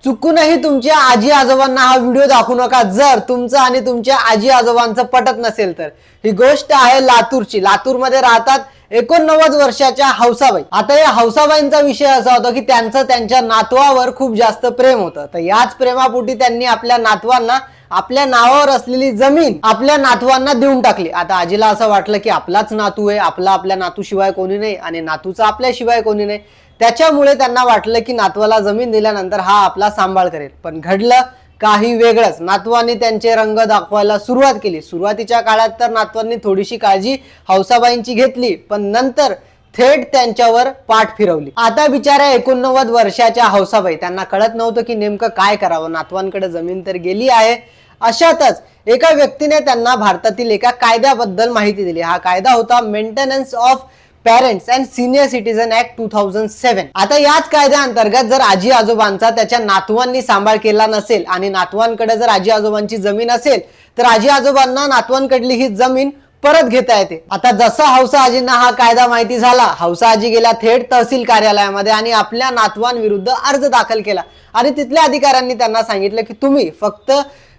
चुकूनही तुमच्या आजी आजोबांना हा व्हिडिओ दाखवू नका जर तुमचं आणि तुमच्या आजी आजोबांचं पटत नसेल तर। ही गोष्ट आहे लातूरची। लातूरमध्ये राहतात 89 वर्षाच्या हौसाबाई। आता या हौसाबाईंचा विषय असा होता की त्यांचं त्यांच्या नातवावर खूप जास्त प्रेम होतं। तर याच प्रेमापोटी त्यांनी आपल्या नातवांना आपल्या नावावर असलेली जमीन आपल्या नातवांना देऊन टाकली। आता आजीला असं वाटलं की आपलाच नातू आहे, आपल्या नातूशिवाय कोणी नाही आणि नातूचा आपल्याशिवाय कोणी नाही, त्याच्यामुळे त्यांना वाटलं की नातवाला जमीन दिल्यानंतर हा आपला सांभाळ करेल। पण घडलं काही वेगळंच। नातवांनी त्यांचे रंग दाखवायला सुरुवात केली। सुरुवातीच्या काळात तर नातवांनी थोडीशी काळजी हौसाबाईंची घेतली, पण नंतर थेट त्यांच्यावर पाठ फिरवली। आता बिचाऱ्या 89 वर्षाच्या हौसाबाई, त्यांना कळत नव्हतं की नेमकं काय करावं। नातवांकडे जमीन तर गेली आहे, अशातच एका व्यक्तीने त्यांना भारतातील एका कायद्याबद्दल माहिती दिली। हा कायदा होता maintenance of parents and senior citizen act 2007। आता याच कायद्याअंतर्गत जर आजी आजोबांचा त्याच्या नातवांनी सांभाळ केला नसेल आणि नातवांकडे जर आजी आजोबांची जमीन असेल तर आजी आजोबांना नातवांकडली ही जमीन परत घेता येते। आता जसं हौसा आजींना हा कायदा माहिती झाला, हौसा आजी गेल्या थेट तहसील कार्यालयामध्ये आणि आपल्या नातवांविरुद्ध अर्ज दाखल केला आणि तिथल्या अधिकाऱ्यांनी त्यांना सांगितलं की तुम्ही फक्त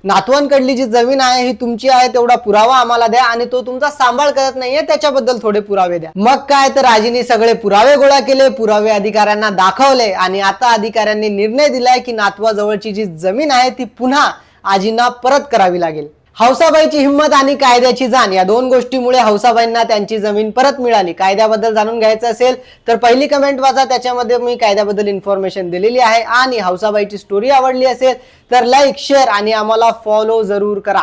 नातवांकडली जी जमीन आहे ही तुमची आहे तेवढा पुरावा आम्हाला द्या आणि तो तुमचा सांभाळ करत नाहीये त्याच्याबद्दल थोडे पुरावे द्या। मग काय तर आजीने सगळे पुरावे गोळा केले, पुरावे अधिकाऱ्यांना दाखवले आणि आता अधिकाऱ्यांनी निर्णय दिलाय की नातवाजवळची जी जमीन आहे ती पुन्हा आजींना परत करावी लागेल। हौसाबाईची हिंमत आणि कायद्याची जाण या दोन गोष्टीमुळे हौसाबाईंना त्यांची जमीन परत मिळाली। कायद्याबद्दल जाणून घ्यायचं असेल तर पहिली कमेंट वाचा, त्याच्यामध्ये मी कायद्याबद्दल इन्फॉर्मेशन दिलेली आहे। आणि हौसाबाईची स्टोरी आवडली असेल तर लाईक, शेअर आणि आम्हाला फॉलो जरूर करा।